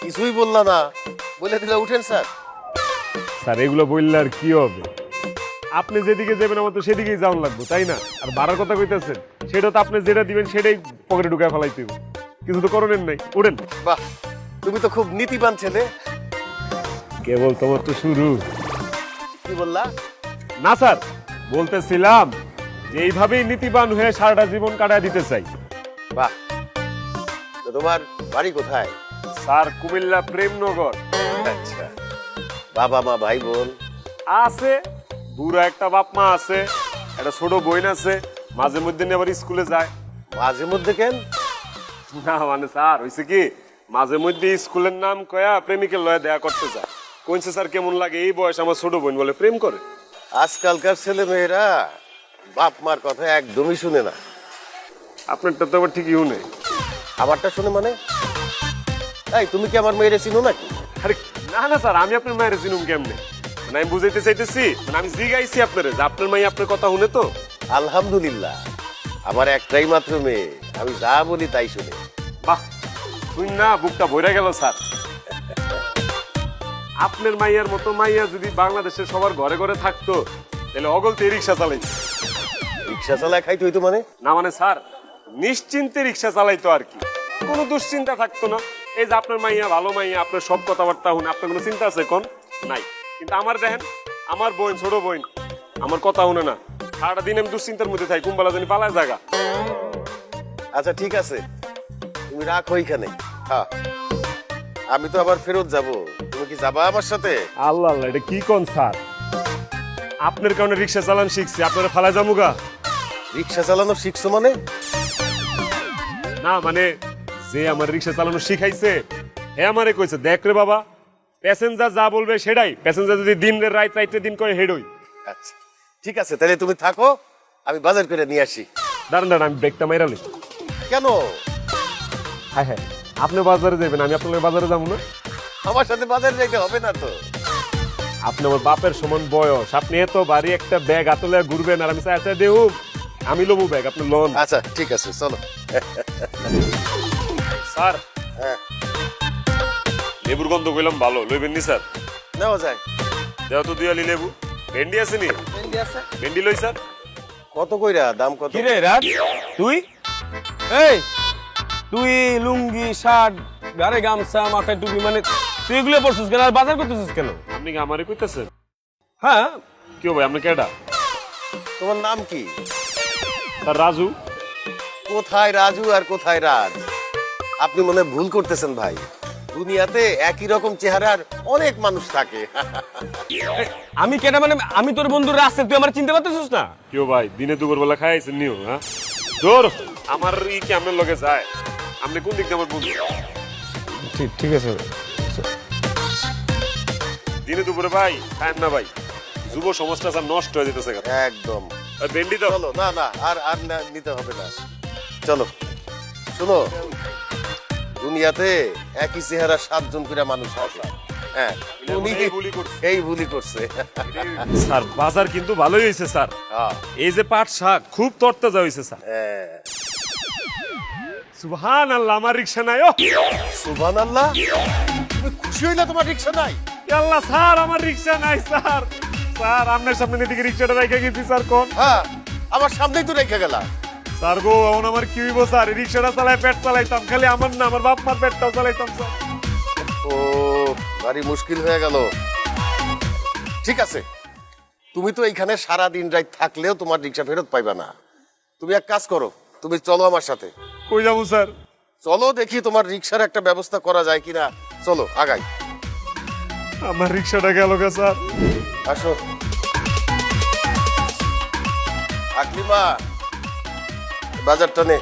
কিছুই বললা না, বলে দিলে উঠেন স্যার। স্যার এগুলো বললে আর কি হবে? আপনি যেদিকে যাবেন আমার তো সেদিকেই যাওয়ার লাগবে, তাই না? আর ভাড়ার কথা কইতেছেন, সেটা তো আপনি যেটা দিবেন সেটাই পকেটে ঢুকায় ফেলাইতে হবে। কিছু তো করণের নাই, উঠেন। বাহ, তুমি তো খুব নীতিবান ছেলে। কেবল তোমার তো শুরু। কি বললা? না স্যার, বলতেছিলাম যে এইভাবেই নীতিবান হয়ে সারাটা জীবন কাটায় দিতে চাই। বাহ, তো তোমার বাড়ি কোথায়? স্যার কুমিল্লা প্রেমনগর। আচ্ছা, বাবা মা ভাই বোন? আছে, বুড়া একটা বাপ মা আছে, একটা ছোট বোন আছে, মাঝে মধ্যে নিয়ে আবার স্কুলে যায়। মাঝে মধ্যে কেন? না মানে স্যার হয়েছে কি, মাঝে মধ্যে স্কুলের নাম কয়া প্রেমিকের লয়ে দেখা করতে যায়। কইছে স্যার কেমন লাগে এই বয়স আমার ছোট বোন বলে প্রেম করে। আজকালকার ছেলে মেয়েরা বাপ মার কথা একদমই শুনে না। আপনারটা তো আবার ঠিকই শুনে। আমারটা শুনে মানে? এই, তুমি কি আমার মেয়েরে চিনো নাকি? আরে না না স্যার, আমি আপনার মায়ের চিনুম কেমনে? মানে আমি বুঝাইতে চাইতেছি, মানে আমি জিগাইছি আপনারে যে আপনার মাই আপনার কথা শুনে তো। আলহামদুলিল্লাহ, আমার একটাই মাত্র মেয়ে, আমি যা বলি তাই শুনে। বাহ, শুন না বুকটা ভরে গেল স্যার। আপনার মাইয়ার মতো মাইয়া যদি বাংলাদেশের সবার ঘরে ঘরে থাকতো তাহলে অগলতে রিক্সা চালাই। রিক্সা চালায় খাইতে হইতো মানে? না মানে স্যার, নিশ্চিন্তে রিক্সা চালাইতো আর কি, কোনো দুশ্চিন্তা থাকতো না। এই যে আপনার মাইয়া ভালো মাইয়া, আপনার সব কথাবার্তা শুনে আপনার কোনো চিন্তা আছে কোন? নাই। কিন্তু আমার দেখেন, আমার বোন, ছোট বোন, আমার কথা শুনে না, সারাটা দিন আমি দুশ্চিন্তার মধ্যে থাকি, কুম্বালা জানি পালায় জায়গা। আচ্ছা ঠিক আছে, তুমি রাখো ওইখানে। হ্যাঁ, আমি তো আবার ফেরত যাব, তুমি কি যাবা আমার সাথে? আল্লাহ আল্লাহ, এটা কি কোন স্যার? আপনার কারণে রিক্সা চালান শিখছি, আপনারা ফালায় যামুগা? রিক্সা চালানো শিখছো মানে? না মানে যে আমার রিক্সা চালানো শিখাইছে হে আমারে কইছে, দেখ রে বাবা, প্যাসেঞ্জার যা বলবে সেটাই, প্যাসেঞ্জার যদি দিন রে রাত রাইতে দিন করে হেডই। আচ্ছা ঠিক আছে, তাহলে তুমি থাকো, আমি বাজার করে নিয়ে আসি। দাঁড়ান দাঁড়ান, আমি ব্রেকটা মাইরালি। কেন? হ্যাঁ হ্যাঁ, আপনি বাজারে যাবেন, আমি আপনার বাজারে যাবো না? আমার সাথে বাজারে যাইতে হবে না তো। আপনি আমার বাপের সমান বয়স, আপনি এত ভারী একটা ব্যাগ আতলে ঘুরবেন আর আমি চাই দেউ আমি লবু ব্যাগ, আপনি লোন। আচ্ছা ঠিক আছে, চলো। স্যার হ্যাঁ, লেবুর গন্ধ কইলাম ভালো, লইবেন নি স্যার? নেওয়া যায়। দেও তো দিয়ালি লেবু। ভেন্ডি আছে নি? ভেন্ডি লই স্যার। কত কইরা দাম কত? কিরে রাত তুই এই তুই লুঙ্গি শার্ট গাড়ে গামছা মাথায় টুপি মানে তুই এগুলো পরছিস কেন আর বাজার করতেছিস কেন? আপনি কি আমারে কইতাছেন? হ্যাঁ কেউ ভাই, আপনি কেডা? তোমার নাম কি? স্যার রাজু। কোথায় রাজু আর কোথায় রাজ? আপনি মনে হয় ভুল করতেছেন ভাই, দুনিয়াতে একই রকম চেহারার অনেক মানুষ থাকে। এই, আমি কেটা মানে আমি তোর বন্ধু রাস্তায় তুই আমার চিনতে পারতেছিস না? কেউ ভাই দিনে দুপুর বেলা খাইছেন নিও? হ্যাঁ তোর আমার ই কি আপনার লগে যায়? আপনি কোন দিক দিয়ে আমার বন্ধু? ঠিক ঠিক আছে দিনে দুপুরে ভাই খায়েন না ভাই, যুব সমাজটা স্যার নষ্ট হয়ে যেতেছে। একদম। ওই ভেন্ডি দাও। চলো, না না, আর আর নিতে হবে না, চলো। শুনো, দুনিয়াতে একই চেহারা 7 জন করে মানুষ আছে। হ্যাঁ, উনি এই ভুলই করছে। এই ভুলই করছে। স্যার বাজার কিন্তু ভালোই হয়েছে স্যার, হ্যাঁ, এই যে পাট শাক খুব তরতাজা হয়েছে স্যার। হ্যাঁ। সুবহানাল্লাহ, আমার রিকশা নাই। ও সুবহানাল্লাহ, তুমি খুশি হইলা তোমার রিক্সা নাই? আল্লাহ স্যার, আমার রিকশা নাই স্যার। স্যার আপনার সামনে দিকে রিকশাটা রেখে গেছি স্যার। কোন? হ্যাঁ, আমার সামনেই তো রেখে গেলা। স্যার গো, এখন আমার কি হইব স্যার? এই রিকশাটা চালাই পেট চালাইতাম, খালি আমার না আমার বাপ মার পেটটাও চালাইতাম স্যার। ও, ভারী মুশকিল হয়ে গেল। ঠিক আছে, তুমি তো এইখানে সারা দিন রাত থাকলেও তোমার রিক্সা ফেরত পাইবা না। তুমি এক কাজ করো, তুমি চলো আমার সাথে। কই যাবো স্যার? চলো দেখি তোমার রিক্সার একটা ব্যবস্থা করা যায় কিনা। চলো আগাই। আমার রিকশাটা গেল গে স্যার। আসো আকলিমা, বাজারটা নে।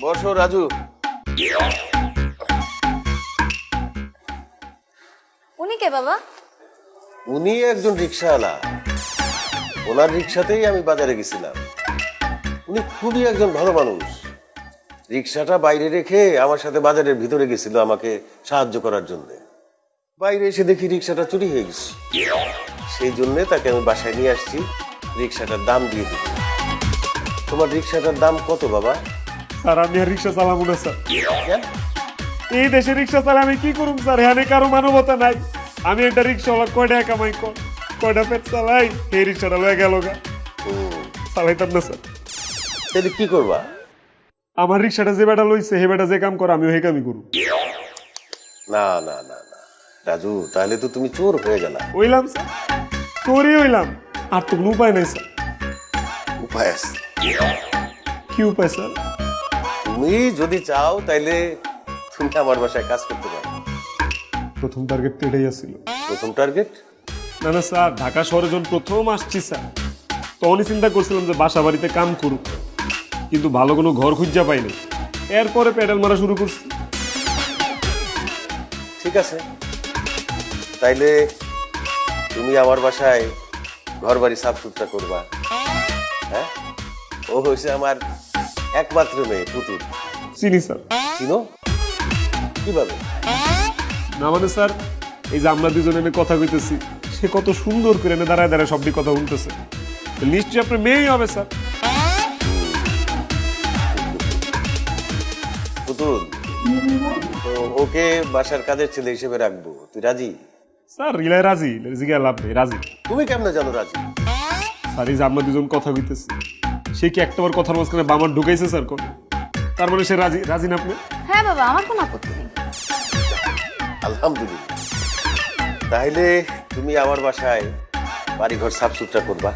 বসো রাজু। উনি কে বাবা? উনি একজন রিক্সাওয়ালা, ওনার রিক্সাতেই আমি বাজারে গেছিলাম। উনি খুবই একজন ভালো মানুষ, রিক্সাটা বাইরে রেখে আমার সাথে বাজারের ভিতরে গেছিল আমাকে সাহায্য করার জন্য। বাইরে এসে দেখি রিক্সাটা চুরি হয়ে গেছে, সেই জন্যে তাকে আমি বাসায় নিয়ে আসছি, রিক্সাটার দাম দিয়ে দিই। তোমার রিক্সাটার দাম কত বাবা? স্যার আমি আর রিক্সা চালাবো না স্যার। কেন? এই দেশে রিক্সা চালা আমি কি করুম স্যার? হ্যাঁ কারো মানবতা নাই। আমি একটা রিক্সাওয়ালা কয়টা কামাই কর, কয়টা পেট চালাই, এই রিক্সাটা লয়ে গেল গা, চালাইতাম না স্যার। তাহলে কি করবা? আমার রিক্সাটা যে বেটা লইছে হে বেটা যে কাম করে আমি ওই কামই করু। না না না না রাজু, তাহলে তো তুমি চোর হয়ে গেলা। হইলাম স্যার, চোরই হইলাম, আর তো কোনো উপায় নাই স্যার। উপায় আছে। কি উপায় স্যার? তুমি যদি চাও তাইলে তুমি আমার বাসায় কাজ করতে পারো। প্রথম টার্গেট তো এটাই আসছিল। প্রথম টার্গেট? না না স্যার, ঢাকা শহরে যখন প্রথম আসছি স্যার, তখনই চিন্তা করছিলাম যে বাসা বাড়িতে কাম করুক, কিন্তু ভালো কোনো ঘর খুঁজা পাইনি। এরপরে প্যাডেল মারা শুরু করছি। ঠিক আছে, তাইলে তুমি আমার বাসায় ঘর বাড়ি সাফ সুতরা করবা। হ্যাঁ, ও হয়েছে আমার একমাত্র মেয়ে পুতুল। চিনি স্যার। চিনো? কিভাবে? না মানে স্যার, এই যে আমরা দুজনে এনে কথা কইতেছি, সে কত সুন্দর করে এনে দাঁড়ায় দাঁড়ায় সবটি কথা শুনতেছে। নিশ্চয়ই আপনার মেয়েই হবে স্যার। পুতুল, তো ওকে বাসার কাজের ছেলে হিসেবে রাখবো, তুই রাজি? স্যার রিলাই রাজি, জিজ্ঞাসা লাভ নেই, রাজি। তুমি কেমনে জানো রাজি? স্যার এই যে আমরা দুজন কথা কইতেছি, সে কি একটাবার কথার মাঝখানে বামার ঢুকাইছে স্যার কোন? তার মানে সে রাজি, রাজি না আপনি? হ্যাঁ বাবা, আমার কোনো আপত্তি নেই। আলহামদুলিল্লাহ। তাহলে তুমি আমার বাসায় বাড়িঘর সাফ সুতরা করবা,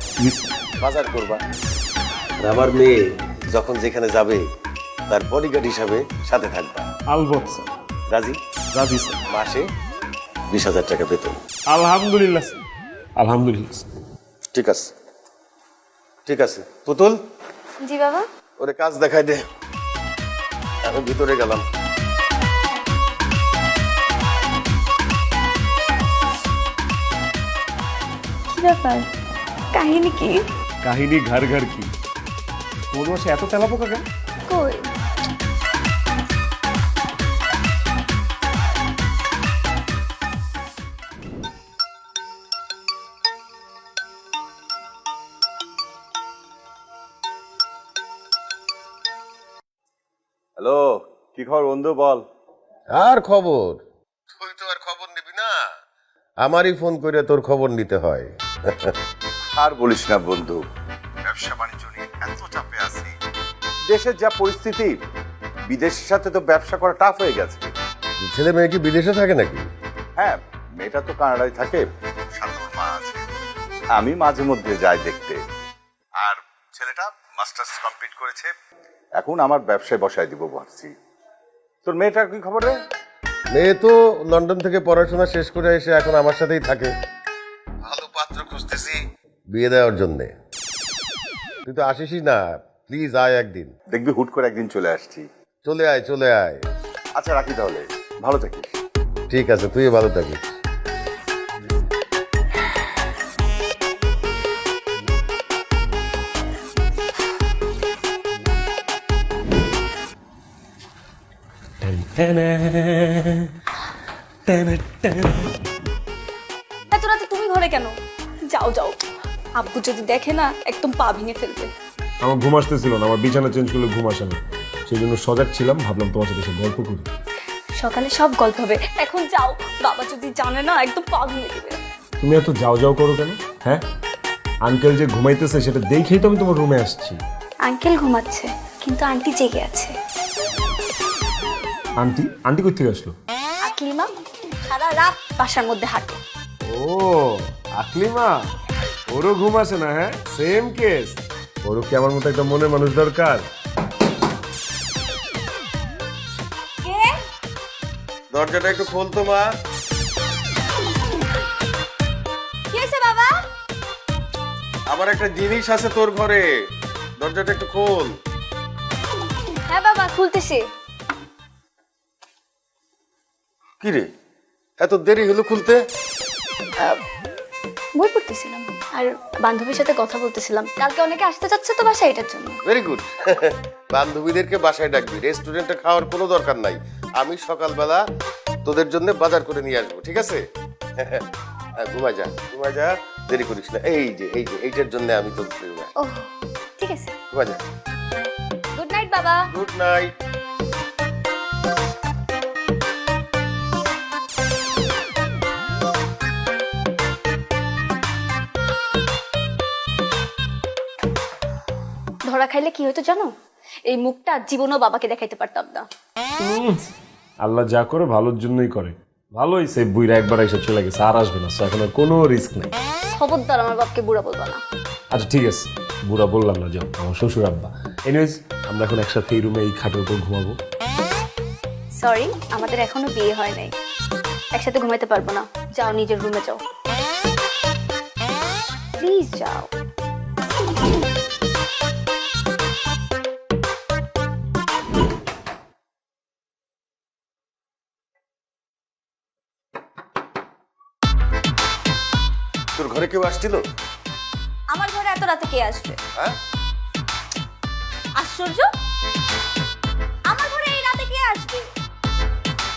বাজার করবা, আর আমার মেয়ে যখন যেখানে যাবে তার বডিগার্ড হিসাবে সাথে থাকবা। আলবত স্যার। রাজি? রাজি স্যার। মাসে 20,000 টাকা বেতন। আলহামদুলিল্লাহ স্যার, আলহামদুলিল্লাহ স্যার। ঠিক আছে, ঠিক আছে। পুতুল, জি বাবা। ওরে কাজ দেখাই দে, আমি ভিতরে গেলাম। কি ব্যাপার, কাহিনী কি? কাহিনী ঘর ঘর কি? তোমার মাসে এত তেলাপোকা কেন? কই? হ্যালো, কি খবর বন্ধু বল? আর খবর? তুই তো আর খবর নিবি না, আমারই ফোন করে তোর খবর নিতে হয়। আর বলিস না বন্ধু, ব্যবসা বাণিজ্য নিয়ে এত চাপে আছি। দেশের যা পরিস্থিতি, বিদেশের সাথে তো ব্যবসা করা টাফ হয়ে গেছে। ছেলে মেয়ে কি বিদেশে থাকে নাকি? হ্যাঁ, মেয়েটা তো কানাডায় থাকে, সাথে ওর মা আছে। আমি মাঝে মধ্যে যাই দেখতে। আর ছেলেটা মাস্টার্স কমপ্লিট করেছে, এখন আমার ব্যবসায় বসায় দিব ভাবছি। তোর মেয়েটার কি খবর রে? মেয়ে তো লন্ডন থেকে পড়াশোনা শেষ করে এসে এখন আমার সাথেই থাকে। ভালো পাত্র খুঁজতেছি বিয়ে দেওয়ার জন্যে। তুই তো আসিসই না, প্লিজ আয় একদিন। দেখবি হুট করে একদিন চলে আসছি। চলে আয়, চলে আয়। আচ্ছা রাখি তাহলে, ভালো থাকিস। ঠিক আছে, তুইও ভালো থাকিস। এত রাতে তুমি ঘরে কেন? যাও যাও, আব্বু যদি দেখে না একদম পা ভেঙে ফেলবে। আমার ঘুম আসতেছিল না, আমার বিছানা চেঞ্জ করলে ঘুম আসে না, সেই জন্য সজাগ ছিলাম, ভাবলাম তোমার সাথে এসে গল্প করি। সকালে সব গল্প হবে, এখন যাও, বাবা যদি জানে না একদম পা ভেঙে দিবে। তুমি এত যাও যাও করো কেন? হ্যাঁ, আঙ্কেল যে ঘুমাইতেছে সেটা দেখেই তো আমি তোমার রুমে আসছি। আঙ্কেল ঘুমাচ্ছে, কিন্তু আন্টি জেগে আছে। আন্টি? আন্টি কই থেকে আসলো? আকলিমা সারা রাত বাসার মধ্যে হাঁটে। ও আকলিমা, ওরও ঘুম আসে না? হ্যাঁ, সেম কেস। ওরও কি আমার মতো একটা মনের মানুষ দরকার? কে? দরজাটা একটু খোলতো মা। কি হয়েছে বাবা? আমার একটা জিনিস আছে তোর ঘরে, দরজাটা একটু খোল। হ্যাঁ বাবা, খুলতেছি। কি রে, এত দেরি হলো খুলতে? বই পড়তেছিলাম আর বান্ধবীর সাথে কথা বলতেছিলাম, কালকে অনেকে আসতে চাচ্ছে তো বাসায়, এটার জন্য। Very good. বান্ধবীদেরকে বাসায় ডাকবি, রেস্টুরেন্টে খাওয়ার কোনো দরকার নাই। আমি সকালবেলা তোদের জন্য বাজার করে নিয়ে আসবো, ঠিক আছে? হ্যাঁ, ঘুমায় যা, ঘুমায় যা, দেরি করিস না। এই যে এইটার জন্য আমি তো ও ঠিক আছে, ঘুমায় যা। গুড নাইট বাবা। Good night. ধরা খাইলে কি হতো জানো? এই মুখটা জীবনও বাবাকে দেখাইতে পারতাম না। আল্লাহ যা করে ভালোর জন্যই করে। ভালোই সে বুইরা একবার এসে চলে গেছে, আর আসবে না, এখন আর কোনো রিস্ক নেই। খবরদার আমার বাপকে বুড়া বলবা না। আচ্ছা ঠিক আছে, বুড়া বললাম না, যাও, আমার শ্বশুর আব্বা। এনিওয়েজ আমরা এখন একসাথে এই রুমে এই খাটের উপর ঘুমাবো। সরি, আমাদের এখনো বিয়ে হয় নাই, একসাথে ঘুমাইতে পারবো না। যাও নিজের রুমে যাও, প্লিজ যাও। তোর ঘরে কেউ আসছিল? আমার ঘরে এত রাতে কে আসবে? হ্যাঁ, আশ্চর্য, আমার ঘরে এই রাতে কে আসবে?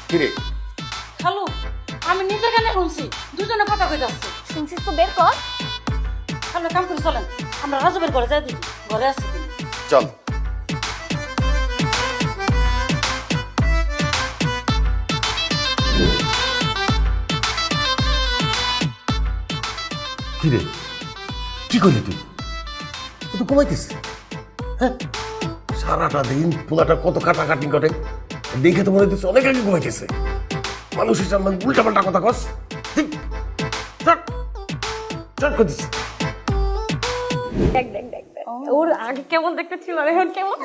কিরে? খালু, আমি নিজের গানে শুনছি দুজনে কথা কইতাছে। শুনছিস তো, বের কর। খালু কাম করে চলেন, আমরা রাজবের ঘরে যাই দেখি ঘরে আছে কিনা। চল। কিরে, কি করলি তুই? তুই তো ঘুমাইতিস। হ্যাঁ, সারাটা দিন পোলাটা কত কাটাকাটি করে, দেখে তো মনে হচ্ছে অনেক আগে ঘুমাইতেছে। মানুষের সামনে উল্টা পাল্টা কথা কস। দেখ দেখ দেখ দেখ। ওর আগে কেমন দেখতে ছিল আর এখন কেমন?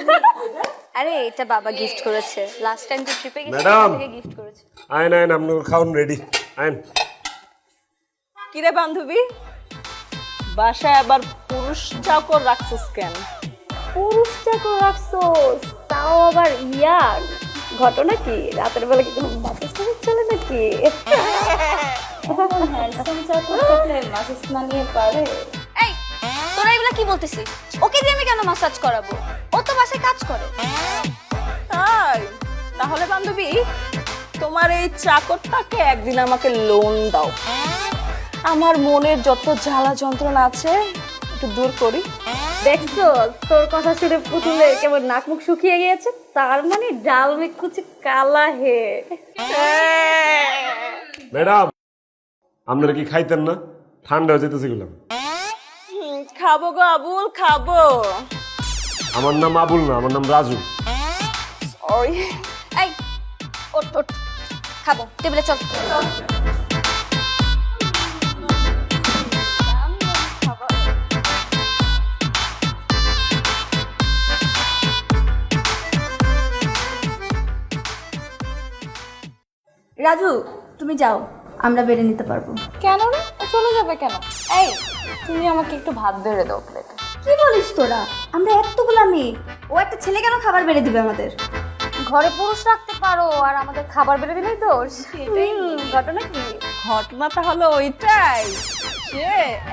আরে এটা বাবা গিফট করেছে, লাস্ট টাইম যে ট্রিপে গেছি ম্যাডাম। থেকে গিফট করেছে। আইন আইন, আপনার খাওয়ান রেডি, আইন। কিরে বান্ধবী, বাসায় আবার পুরুষ চাকর রাখছিস কেন? পুরুষ চাকর রাখছোস, তাও আবার ইয়ার। ঘটনা কি, রাতের বেলা কি কোনো মাসাজ করে চলে নাকি? হ্যান্ডসাম চাকর থাকলে মাসাজ না নিয়ে পারে? এই, তোরা এগুলা কি বলতেছিস? ওকে দিয়ে আমি কেন মাসাজ করাবো? ও তো বাসায় কাজ করে। তাই তাহলে বান্ধবী, তোমার এই চাকরটাকে একদিন আমাকে লোন দাও, আমার মনের যত জ্বালা যন্ত্রণা আছে একটু দূর করি। দেখছো, তোর কথা শুনে পুতুলে কেমন নাক মুখ শুকিয়ে গিয়েছে। তার মানে ডাল মে কুছ কালা হে। ম্যাডাম, আপনারা কি খাইতেন না? ঠান্ডা হয়ে যেতেছে গেলাম। খাবো গো আবুল, খাবো। আমার নাম আবুল না, আমার নাম রাজু। ওই এই, ওঠ ওঠ, খাবো, টেবিলে চল। রাজু, তুমি যাও, আমরা বেড়ে নিতে পারবো। কেন রে, ও চলে যাবে কেন? এই তুমি আমাকে একটু ভাত বেড়ে দাও প্লেটে। কি বলিস তোরা? আমরা এতগুলা মেয়ে, ও একটা ছেলে কেন খাবার বেড়ে দিবে আমাদের? ঘরে পুরুষ রাখতে পারো আর আমাদের খাবার বেড়ে দিলেই দোষ। ঘটনা কি? ঘটনাটা হলো ওইটাই, সে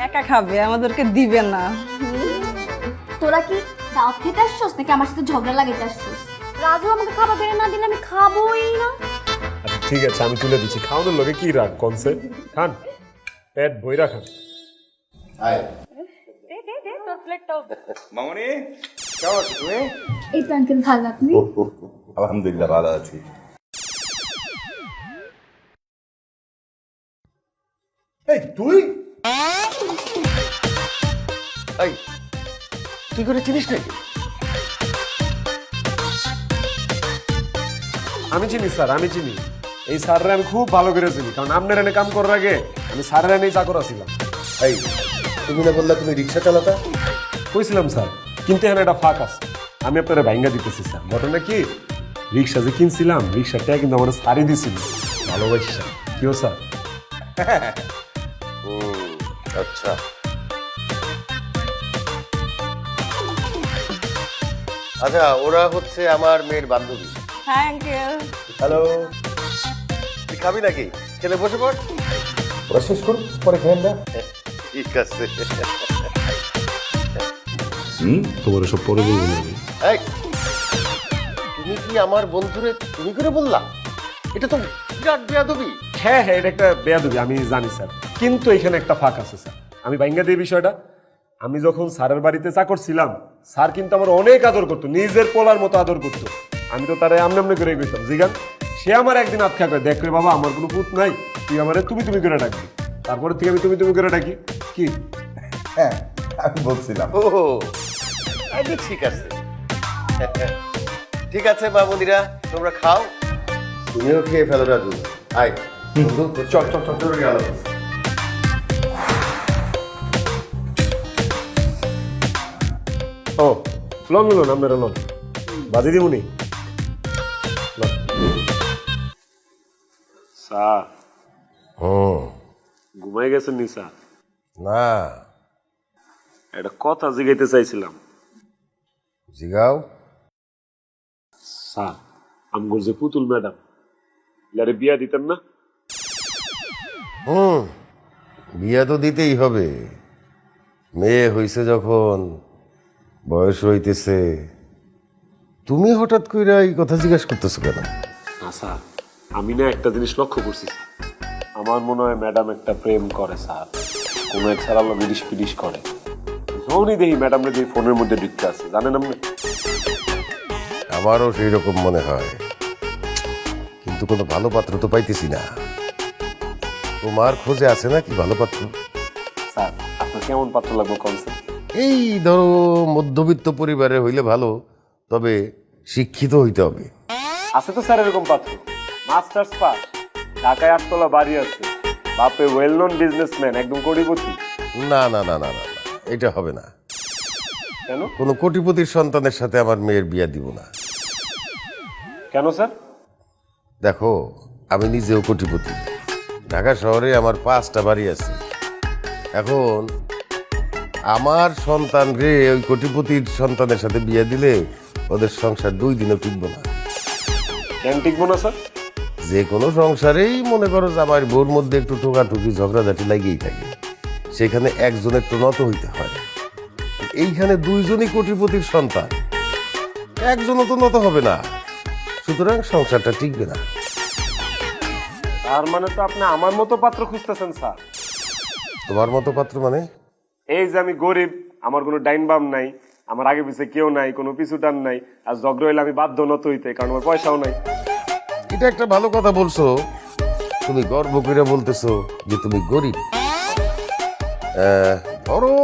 একা খাবে, আমাদেরকে দিবে না। তোরা কি দাওয়াত খেতে আসছস নাকি আমার সাথে ঝগড়া লাগাইতে আসছস? রাজু আমাকে খাবার বেড়ে না দিলে আমি খাবোই না। আচ্ছা ঠিক আছে, আমি তুলে দিচ্ছি। খাওয়ানোর লোকে কি রাগ কনসে? খান, পেট বইরা খান। তোর প্লেটটাও মামনি, কেমন আছো তুমি? এই তো আঙ্কেল, ভালো আপনি? আলহামদুলিল্লাহ ভালো আছি। এই তুই, এই তুই করে চিনিস নাকি? আমি চিনি স্যার, আমি চিনি। এই স্যাররা আমি খুব ভালো করে চিনি, কারণ আপনার এনে কাম করার আগে আমি স্যারের এনেই চাকর আছিলাম। এই তুমি না বললা তুমি রিক্সা চালাতা? কইছিলাম স্যার, কিন্তু এখানে একটা ফাঁক আছে, আমি আপনারা ভাঙ্গা দিতেছি স্যার। ঘটনা কি, রিক্সা যে কিনছিলাম, রিক্সাটা কিন্তু আমার সারি দিছিল ভালোবাসা। কিও স্যার? আচ্ছা, আচ্ছা, ওরা হচ্ছে আমার মেয়ের বান্ধবী। হ্যাঁ আঙ্কেল। হ্যালো, তুই খাবি নাকি? খেলে বসে পড়। ওরা শেষ করুন, পরে খেয়ে না। ঠিক আছে। তোমার সব পরে বলবো না। এই, তুমি কি আমার বন্ধুরে তুমি করে বললা? এটা তো বিরাট বেয়াদবি। হ্যাঁ হ্যাঁ, এটা একটা বেয়াদবি, আমি জানি স্যার, কিন্তু এখানে একটা ফাঁক আছে স্যার। আমি ভাঙ্গা দিই বিষয়টা। আমি যখন স্যারের বাড়িতে চাকর ছিলাম, স্যার কিন্তু আমার অনেক আদর করতো, নিজের পোলার মতো আদর করতো। আমি তো তারে আমনে আমনে করে গেছিলাম জিগান। সে আমার একদিন আটকা করে, দেখ রে বাবা, আমার কোনো পুত নাই, তুই আমারে তুমি তুমি করে ডাকবি। তারপরে থেকে আমি তুমি তুমি করে ডাকি। কি হ্যাঁ, আমি বলছিলাম। ও আচ্ছা, ঠিক আছে। ঠিক আছে মামুনিরা, তোমরা খাও, তুমিও খেয়ে ফেলো রাজু। আয় বন্ধু, চল চল চল চল গেল। ও লন লন, আপনারা লন, বাজি দিমুনি। স্যার ঘুমাই গেছেন নি স্যার? না, একটা কথা জিগাইতে চাইছিলাম। জিগাও। স্যার আমগোর যে পুতুল ম্যাডাম, ইয়ারে বিয়া দিতেন না? বিয়া তো দিতেই হবে, মেয়ে হইছে যখন, বয়স হইতেছে। তুমি হঠাৎ কইরা এই কথা জিজ্ঞাসা করতেছো কেন? না স্যার, আমি না একটা জিনিস লক্ষ্য করছি স্যার। আমার মনে হয় ম্যাডাম একটা প্রেম করে স্যার, কোনো এক সারা বিডিশ পিডিশ করে। যখনই দেখি ম্যাডামরা যে ফোনের মধ্যে ঢুকতে আছে, জানেন আপনি? আমারও সেই রকম মনে হয়, কিন্তু কোনো ভালো পাত্র তো পাইতেছি না। তোমার খোঁজে আছে না কি ভালো পাত্র? স্যার আপনার কেমন পাত্র লাগবে কনসেপ্ট? এই ধরো মধ্যবিত্ত পরিবারে হইলে ভালো, তবে শিক্ষিত হইতে হবে। আছে তো স্যার এরকম পাত্র, মাস্টার্স পাস, ঢাকায় 8 তলা বাড়ি আছে, বাপে ওয়েল নন বিজনেসম্যান, একদম কোটিপতি। না না না না না না, এটা হবে না। কেন? কোনো কোটিপতির সন্তানের সাথে আমার মেয়ের বিয়া দিব না। কেন স্যার? দেখো, আমি নিজেও কোটিপতি, ঢাকা শহরে আমার 5টা বাড়ি আছে। এখন আমার সন্তান রে ওই কোটিপতির সন্তানের সাথে বিয়ে দিলে ওদের সংসার 2 দিনও টিকবো না। কেন টিকবো না স্যার? যে কোনো সংসারেই মনে করো জামাইয়ের বউর মধ্যে একটু ঠোকাঠুকি ঝগড়াঝাটি লাগিয়েই থাকে, সেখানে একজনের তো নত হইতে হয়। এইখানে 2 জনই কোটিপতির সন্তান, একজনও তো নত হবে না, সুতরাং সংসারটা টিকবে না। তার মানে তো আপনি আমার মতো পাত্র খুঁজতেছেন স্যার? তোমার মতো পাত্র মানে? এই যে আমি গরিব, আমার কোনো ডাইন বাম নাই, আমার আগে পিছে কেউ নাই, কোনো পিছু টান নাই, আর ঝগড়া হইলে আমি বাধ্য নত হইতে, কারণ আমার পয়সাও নাই। এটা একটা ভালো কথা বলছো, তুমি গর্ব করে বলতেছো যে তুমি গরিব। ধরো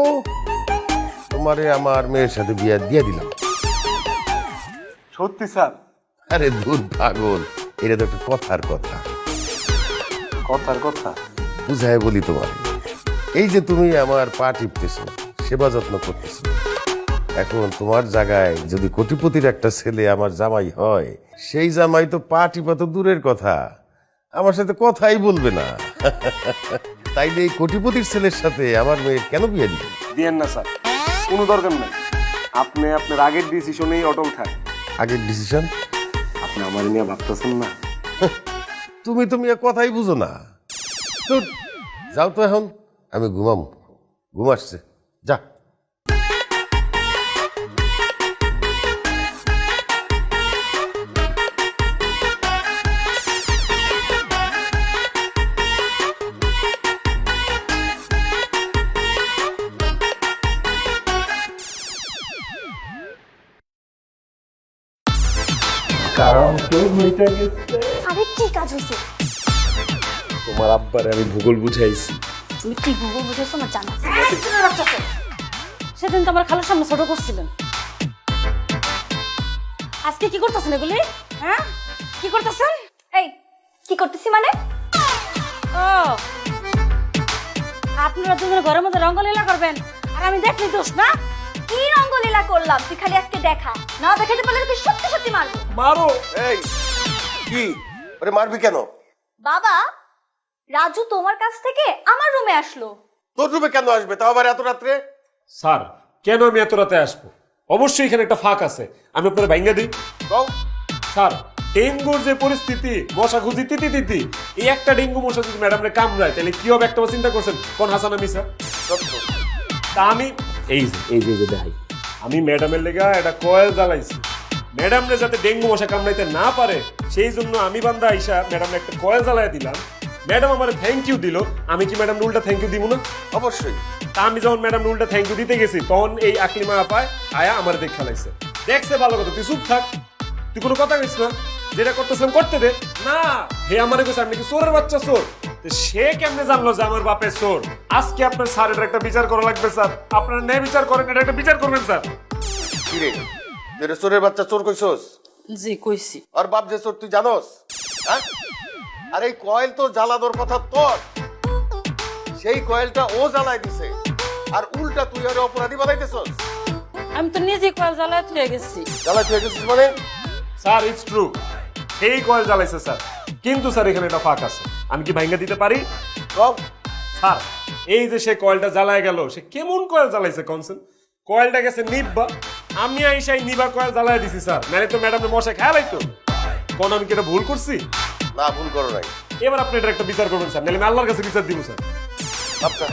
তোমারে আমার মেয়ের সাথে বিয়া দিয়ে দিলাম। সত্যি স্যার? আরে দূর পাগল, এটা তো একটা কথার কথা। কথার কথা? বুঝায় বলি তোমার, এই যে তুমি আমার পা টিপতেছো, সেবা যত্ন করতেছো, এখন তোমার জায়গায় যদি কোটিপতির একটা ছেলে আমার জামাই হয়, সেই জামাই তো পা টিপা তো দূরের কথা, আমার সাথে কথাই বলবে না। তাইলে এই কোটিপতির ছেলের সাথে আমার মেয়ের কেন বিয়ে দিবে? দিয়েন না স্যার, কোনো দরকার নাই। আপনি আপনার আগের ডিসিশনেই অটল থাক। আগের ডিসিশন? আপনি আমার নিয়ে ভাবতেছেন না? তুমি কথাই বুঝো না। তো যাও তো, এখন আমি ঘুম আসছে, যা। আরে কি কাজ হয়েছে? তোমার আব্বারে আমি ভূগোল বুঝাইছি। তুমি কি ভূগোল বুঝেছো না জানো? সেদিন তো আমার খালার সামনে ছোট করছিলেন, আজকে কি করতেছেন এগুলি? হ্যাঁ কি করতেছেন? এই কি করতেছি মানে? ও আপনারা দুজনে ঘরের মধ্যে রঙ্গলীলা করবেন আর আমি দেখলি দোষ না? কি রঙ্গলীলা করলাম? তুই খালি আজকে দেখা, না দেখাতে পারলে তুই সত্যি সত্যি মারবো। মারো। এই কি ওরে মারবি কেন? বাবা, রাজু তোমার কাছ থেকে আমার রুমে আসলো। তোর রুমে কেন আসবে, তাও আবার এত রাত্রে? স্যার কেন আমি এত রাতে আসবো? অবশ্যই এখানে একটা ফাঁক আছে, আমি আপনার ভাঙ্গা দিই। কও। স্যার ডেঙ্গুর যে পরিস্থিতি, মশা খুঁজি তিতি তিতি, এই একটা ডেঙ্গু মশা যদি ম্যাডামরে কামড়ায় তাহলে কি হবে একটা চিন্তা করছেন? কোন হাসান আমি স্যার? তা আমি এই যে দেখাই, আমি ম্যাডামের লেগা একটা কয়েল জ্বালাইছি, ম্যাডামরে যাতে ডেঙ্গু মশা কামড়াইতে না পারে সেই জন্য আমি বান্দা আইসা ম্যাডামরে একটা কয়েল জ্বালাই দিলাম। ম্যাডাম আমার থ্যাংক ইউ দিল, আমি কি ম্যাডাম উল্টা থ্যাংক ইউ দিব না? অবশ্যই। তা আমি যখন ম্যাডাম উল্টা থ্যাংক ইউ দিতে গেছি তখন এই আকলিমা আপায় আয়া আমার দেখ খেলাইছে। দেখছে ভালো কথা, তুই চুপ থাক, তুই কোনো কথা কইস না, যেটা করতেছিলাম করতে দে। না, হে আমারে কইছে আপনি কি চোরের বাচ্চা চোর? তো সে কেমনে জানলো যে আমার বাপের চোর? আজকে আপনার স্যার এটা একটা বিচার করা লাগবে স্যার, আপনারা ন্যায় বিচার করেন, এটা একটা বিচার করবেন স্যার। কি রে, তুই চোরের বাচ্চা চোর কইছস? জি কইছি। আর বাপ যে চোর তুই জানোস? হ্যাঁ? আর এই কয়েল তো জ্বালানোর কথা তোর, সেই কয়েলটা ও জ্বালাই দিছে, আর উল্টা তুই আর অপরাধী বানাইতেছস। আমি তো নিজে কল জ্বালায় তুলে গেছি। জ্বালাই তুই গেছিস মানে? স্যার ইটস ট্রু, সেই কয়েল জ্বালাইছে স্যার, কিন্তু স্যার এখানে একটা ফাঁক আছে, আমি কি ভাঙ্গা দিতে পারি? কম স্যার এই যে সে কয়েলটা জ্বালায় গেল, সে কেমন কয়েল জ্বালাইছে কনসেন? কয়েলটা গেছে নিব্বা, আমি আইসাই নিবা কয়েল জ্বালায় দিছি স্যার, নাহলে তো ম্যাডামের মশাই খেয়াল হইতো। কোন আমি কি এটা ভুল করছি? না, ভুল করো নাই। এবার আপনি এটা একটা বিচার করবেন স্যার, নাহলে আমি আল্লাহর কাছে বিচার দিব স্যার। বাপটা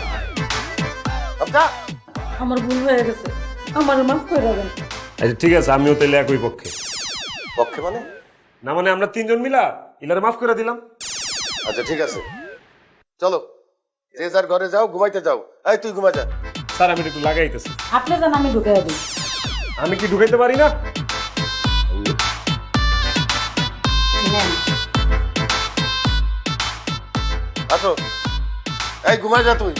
বাপটা আমার ভুল হয়ে গেছে, আমার মাফ করে দেবেন। আচ্ছা ঠিক আছে, আমিও তাহলে একই পক্ষে। পক্ষে মানে? না মানে আমরা তিনজন মিলা ইলারে মাফ করে দিলাম। আচ্ছা ঠিক আছে, চলো যে যার ঘরে যাও, ঘুমাইতে যাও। এই তুই ঘুমা যা। স্যার আমি একটু লাগাইতেছি। আপনি জান আমি ঢুকে দিই। আমি কি ঢুকাইতে পারি না? আসো, এই ঘুমাই যা তুই।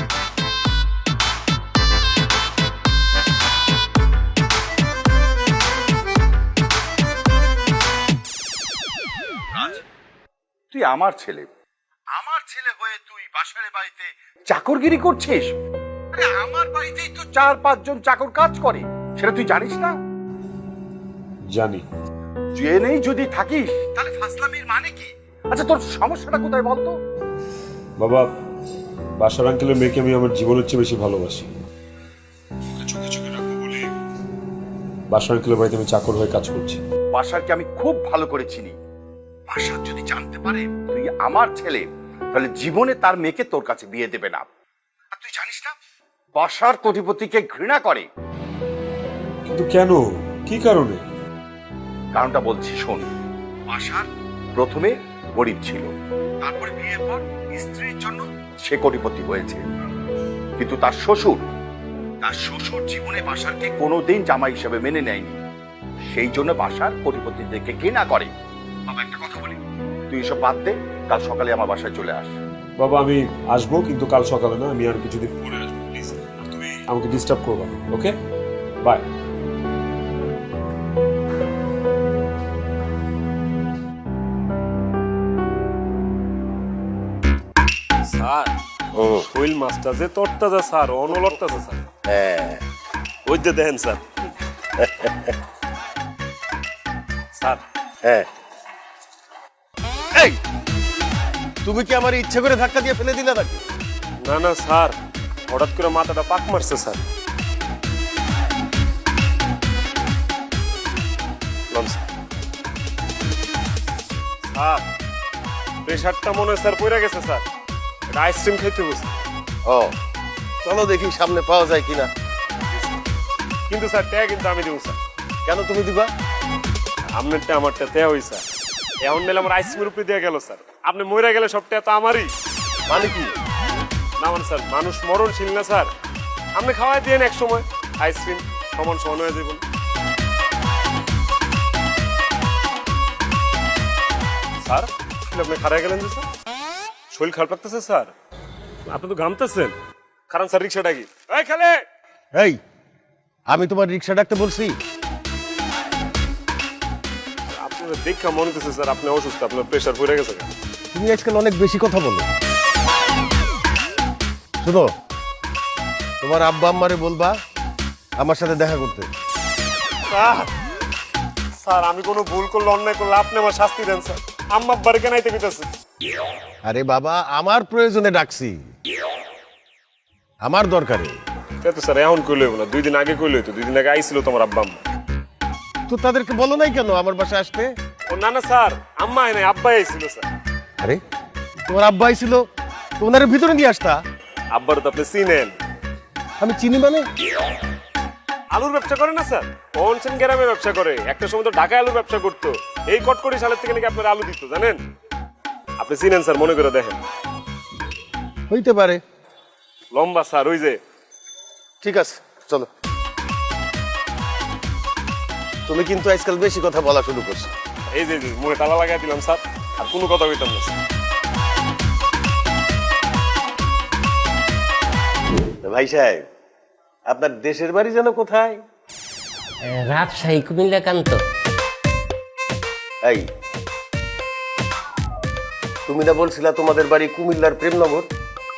তুই আমার ছেলে হয়ে তুই বাসার বাড়িতে চাকরগিরি করছিস? আরে আমার বাড়িতেই তো 4-5 জন চাকর কাজ করে, সেটা তুই জানিস না? জানি। জেনেই যদি থাকিস তাহলে ফাসলামির মানে কি? আচ্ছা তোর সমস্যাটা কোথায় বলতো? বাবা, বাসার আঙ্কেলের মেয়েকে আমি আমার জীবনের চেয়ে বেশি ভালোবাসি, চোখে চোখে রাখবো বলে বাসার আঙ্কেলের বাড়িতে আমি চাকর হয়ে কাজ করছি। বাসারকে আমি খুব ভালো করে চিনি। বাসার যদি জানতে পারে তুই আমার ছেলে, তাহলে জীবনে তার মেয়েকে তোর কাছে বিয়ে দেবে না। আর তুই জানিস না বাসার কোটিপতিকে ঘৃণা করে। কিন্তু কেন, কি কারণে? কারণটা বলছি শোন। বাসার প্রথমে গরিব ছিল, তারপরে বিয়ের পর স্ত্রীর জন্য সে কোটিপতি হয়েছে। কিন্তু তার শ্বশুর জীবনে বাসারকে কোনোদিন জামাই হিসেবে মেনে নেয়নি, সেই জন্য বাসার কোটিপতিদেরকে ঘৃণা করে। বাবা একটা কথা বলি, তুই এসব বাদ দে, কাল সকালে আমার বাসায় চলে আস। বাবা আমি আসবো, কিন্তু কাল সকালে না, আমি আর কিছুদিন পরে আসবো প্লিজ। তুমি আমাকে ডিস্টার্ব করবা না, ওকে? বাই। স্যার শৈল মাছটা যে তরতাজা স্যার, অনলতাজা স্যার। হ্যাঁ, ওই যে দেখেন স্যার। স্যার হ্যাঁ। এই তুমি কি আমার ইচ্ছে করে ধাক্কা দিয়ে ফেলে দিলে নাকি? না না স্যার, হঠাৎ করে মাথাটা পাক মারছে স্যার। স্যার প্রেশারটা মনে হয় স্যার পড়ে গেছে স্যার, এটা আইসক্রিম খেতে বসে। ও চলো দেখি সামনে পাওয়া যায় কিনা। কিন্তু স্যার ট্যা কিন্তু আমি দেবো স্যার। কেন তুমি দিবা? আপনারটা আমারটা ট্যা হই স্যার, এখন নিলে আমার আইসক্রিমের উপরে দিয়ে গেল স্যার। আপনি মরে গেলে সব ট্যা তো আমারই। মানে কি? না মানে স্যার মানুষ মরণশীল না স্যার, আপনি খাওয়াই দিয়েন এক সময় আইসক্রিম সমান সমান হয়ে যাবেন। স্যার আপনি খারাপ গেলেন যে স্যার, শরীর খারাপ লাগতেছে স্যার, আপনি তো ঘামতেছেন। কারণ স্যার রিক্সাটা কি এই খেলে? এই আমি তোমার রিক্সা ডাকতে বলছি? আপনার দেখা মনে হচ্ছে স্যার আপনি অসুস্থ, আপনার প্রেশার পড়ে গেছে। তুমি আজকাল অনেক বেশি কথা বলো। শুনো, তোমার আব্বা আম্মারে বলবা আমার সাথে দেখা করতে। স্যার স্যার আমি কোনো ভুল করলে, অন্যায় করলে আপনি আমার শাস্তি দেন স্যার। আম্মা বাড়ি কেন আইতে দিতেছে? আরে বাবা, আমার প্রয়োজনে ডাকছি, আমার দরকারে। তো স্যার এখন কইলে হইব না, 2 দিন আগে কইলে হইতো। 2 দিন আগে আইছিল তোমার আব্বা আম্মা। তো তাদেরকে বলো নাই কেন আমার বাসায় আসতে? ও না না স্যার, আম্মা নাই, আব্বাই আইছিল স্যার। আরে তোমার আব্বা আইছিল, তো ওনারে ভিতরে নিয়ে আসতা। আব্বার তো আপনি চিনেন। আমি চিনি মানে? আলুর ব্যবসা করে না স্যার, অনসেন গ্রামে ব্যবসা করে। একটা সময় তো ঢাকায় আলুর ব্যবসা করতো। এই কটকটি সালের থেকে নাকি আপনার আলু দিত জানেন? আপনি চিনেন স্যার, মনে করে দেখেন। হইতে পারে। লম্বা স্যার, ওই যে ঠিক আছে, চলো। তুমি কিন্তু আজকাল বেশি কথা বলা শুরু করছো। এই যে মুখে তালা লাগাই দিলাম স্যার, আর কোনো কথা কইতাম না স্যার। ভাই সাহেব, আপনার দেশের বাড়ি যেন কোথায়? রাজশাহী কুমিল্লা কান্ত। এই, তুমি না বলছিলা তোমাদের বাড়ি কুমিল্লার প্রেমনগর?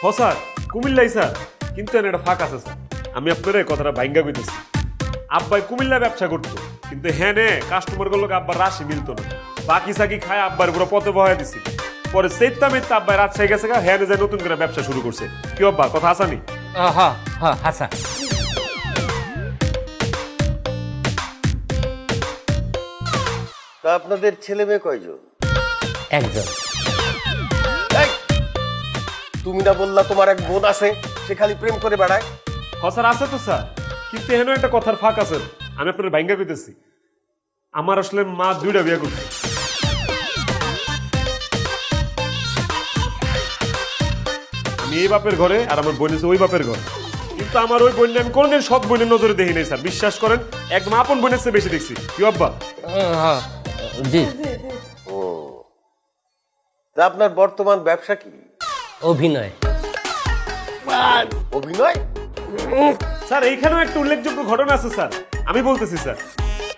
হ স্যার, কুমিল্লাই স্যার, কিন্তু এর একটা ফাঁক আছে স্যার। আমি আপনার এই কথাটা ভাঙ্গা কইতেছি। আব্বাই কুমিল্লা ব্যবসা করতো, কিন্তু হ্যাঁ নে কাস্টমার গুলো আব্বার রাশি মিলতো না। বাকি সাকি খায় আব্বার পুরো পথে বহাই দিছি। পরে সেটা মিথ্যা আব্বাই রাজশাহী গেছে, হ্যাঁ যে নতুন করে ব্যবসা শুরু করছে। কি আব্বা, কথা আসানি? হ্যাঁ হ্যাঁ হাসা। তা আপনাদের ছেলে মেয়ে কয়জন? একজন। এই, তুমি না বললা তোমার এক বোন আছে, সে খালি প্রেম করে বেড়ায়? হ স্যার, আছে তো স্যার, কিন্তু এখানে একটা কথার ফাঁক আছে। আমি আপনার ভাঙ্গা কইতেছি। আমার আসলে মা 2টা বিয়ে করছে। আমি এই বাপের ঘরে, আর আমার বোন আছে ওই বাপের ঘরে। কিন্তু আমার ওই বোন আমি কোনদিন সৎ বোনের নজরে দেখি নাই স্যার, বিশ্বাস করেন। একদম আপন বোনের চেয়ে বেশি দেখছি। কি আব্বা? হ্যাঁ জি। ও, তা আপনার বর্তমান ব্যবসা কি? অভিনয়। অভিনয়? স্যার এইখানেও একটা উল্লেখযোগ্য ঘটনা আছে স্যার, আমি বলতেছি স্যার।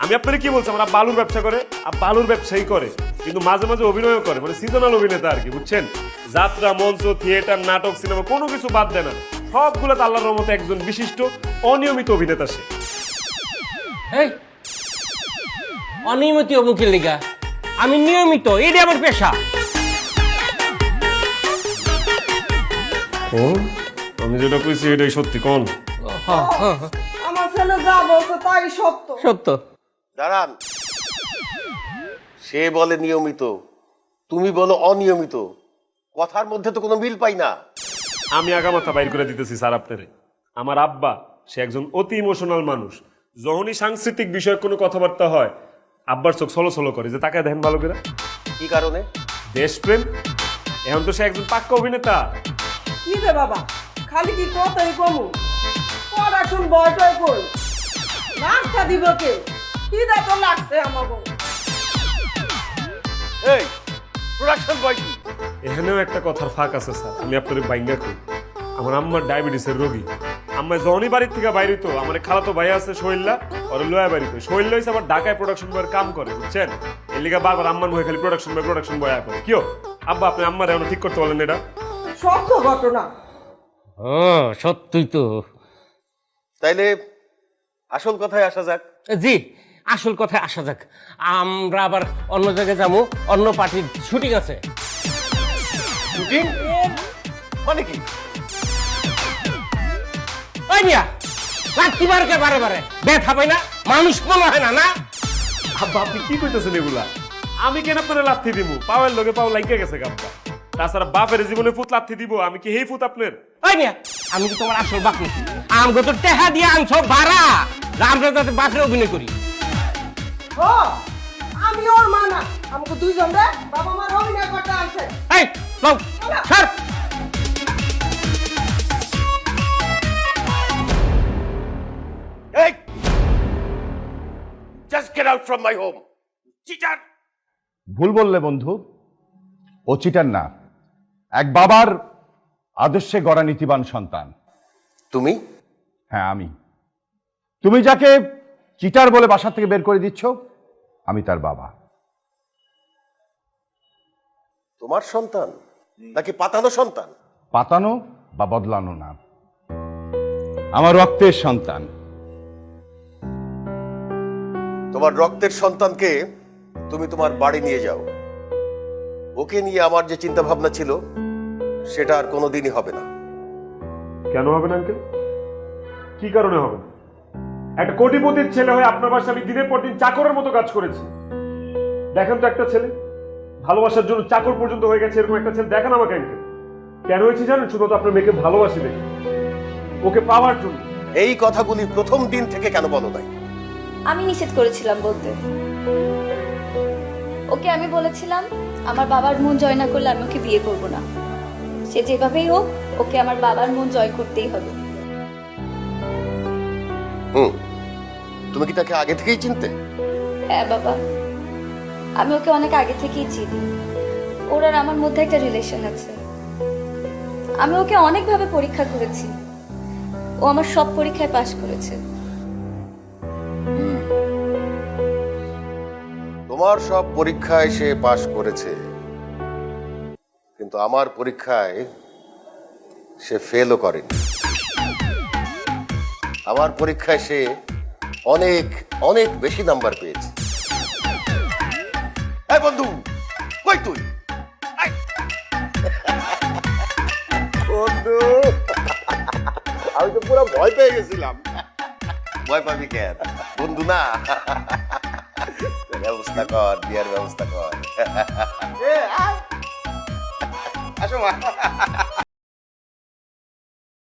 আমি আপনার কি বলছি, আমরা বালুর ব্যবসা করে, আর বালুর ব্যবসায়ী করে, কিন্তু মাঝে মাঝে অভিনয়ও করে, মানে সিজনাল অভিনেতা আর কি, বুঝছেন? যাত্রা, মঞ্চ, থিয়েটার, নাটক, সিনেমা কোনো কিছু বাদ দেয় না। সবগুলোতে আল্লাহর রহমতে একজন বিশিষ্ট অনিয়মিত অভিনেতা সে। এই অনিয়মিত অমুকের লিগা, আমি নিয়মিত, এটা আমার পেশা। আমি যেটা কইছি এটাই সত্যি, কোন? আমার ছেলে যা বলছে তাই সত্য। সত্য। দাঁড়ান, সে বলে নিয়মিত, তুমি বলো অনিয়মিত, কথার মধ্যে তো কোনো মিল পাই না। আমি আগামাথা বাইর করে দিতেছি স্যার আপনারে। আমার আব্বা সে একজন অতি ইমোশনাল মানুষ। যখনই সাংস্কৃতিক বিষয়ে কোনো কথাবার্তা হয়, আব্বার চোখ সলো সলো করে, যে তাকায় দেখেন ভালো করে। কি কারণে? দেশপ্রেম। এখন তো সে একজন পাক্কা অভিনেতা। কি রে বাবা, খালি কি কথাই কমু? পড়াশুন বয়টাই কই, নাস্তা দিব কে? কি দা তো লাগছে আমাকে। এই প্রোডাকশন বয় কি? এখানেও একটা কথার ফাঁক আছে স্যার, আমি আপনার বাইঙ্গা করি। আমার আম্মার ডায়াবেটিসের রোগী। আম্মা যখনই বাড়ির থেকে বাইরে, তো আমার খালাতো ভাই আছে শৈল্লা, ওর লোয়া বাড়িতে। শৈল্লা হয়েছে আবার ঢাকায় প্রোডাকশন বয়ের কাম করে, বুঝছেন? এর লিগা বারবার আম্মার মুখে খালি প্রোডাকশন বয় আয় পড়ে। কিও আব্বা, আপনি আম্মার এখন ঠিক করতে বলেন এটা? সত্য ঘটনা। ও সত্যই তো। তাইলে আসল কথায় আসা যাক। জি, আসল কথায় আসা যাক। আমরা আবার অন্য জায়গায় যাবো, অন্য পার্টির শুটিং আছে। শুটিং মানে কি? ওই মিয়া, লাত্তি মারকে বারে বারে ব্যথা পাই না? মানুষ মনে হয় না না? আব্বা, আপনি কি কইতেছেন এগুলা? আমি কেন আপনার লাথি দিব? পাওয়ার লগে পাও লাইগা গেছে গাব্বা। তাছাড়া বাপের জীবনে ফুট লাথি দিব, আমি কি হেই ফুট আপনার? ওই মিয়া, আমি কি তোমার আসল বাপ নাকি? আমগো তো টেহা দিয়ে আনছো ভাড়া, আমরা যাতে বাপরে অভিনয় করি। ও, আমি ওর মা না, আমাকে দুইজন রে বাবা মার অভিনয় করতে আছে। এই লও, সর। এই, just get out from my home, cheater! ভুল বললে বন্ধু, ও চিটার না, এক বাবার আদর্শে গড়া নীতিবান সন্তান। তুমি? হ্যাঁ আমি। তুমি যাকে চিটার বলে বাসা থেকে বের করে দিচ্ছ, আমি তার বাবা। তোমার সন্তান নাকি পাতানো সন্তান? পাতানো বা বদলানো না, আমার রক্তের সন্তান। তোমার রক্তের সন্তানকে তুমি তোমার বাড়ি নিয়ে যাও। ওকে নিয়ে আমার যে চিন্তা ভাবনা ছিল সেটা আর কোনোদিনই হবে না। কেন হবে না আঙ্কেল? কি কারণে হবে না? একটা কোটিপতির ছেলে হয়ে আপনার বাসায় আমি দিনের পর দিন চাকরের মতো কাজ করেছি। দেখেন তো একটা ছেলে ভালোবাসার জন্য চাকর পর্যন্ত হয়ে গেছে, এরকম একটা ছেলে দেখেন আমাকে আঙ্কেল। কেন হয়েছে জানেন? শুধু তো আপনার মেয়েকে ভালোবাসি দেখে, ওকে পাওয়ার জন্য। এই কথাগুলি প্রথম দিন থেকে কেন বলো নাই? আমি নিষেধ করেছিলাম বলতে। ওকে আমি বলেছিলাম আমার বাবার মন জয় না করলে আমি ওকে বিয়ে করব না। সে যেভাবেই হোক ওকে আমার বাবার মন জয় করতেই হবে। তুমি কি তাকে আগে থেকেই চিনতে? হ্যাঁ বাবা, আমি ওকে অনেক আগে থেকেই চিনি। ওর আর আমার মধ্যে একটা রিলেশন আছে। আমি ওকে অনেকভাবে পরীক্ষা করেছি, ও আমার সব পরীক্ষায় পাশ করেছে। তোমার সব পরীক্ষায় সে পাশ করেছে, কিন্তু আমার পরীক্ষায় সে ফেলও করেনি। আমার পরীক্ষায় সে অনেক অনেক বেশি নাম্বার পেয়েছে। এই বন্ধু, কই তুই? আয়। বন্ধু, আমি তো পুরো ভয় পেয়ে গেছিলাম। ভয় পাবি কেন, বন্ধু না? ব্যবস্থা কর, বিয়ার ব্যবস্থা কর। আসো মা।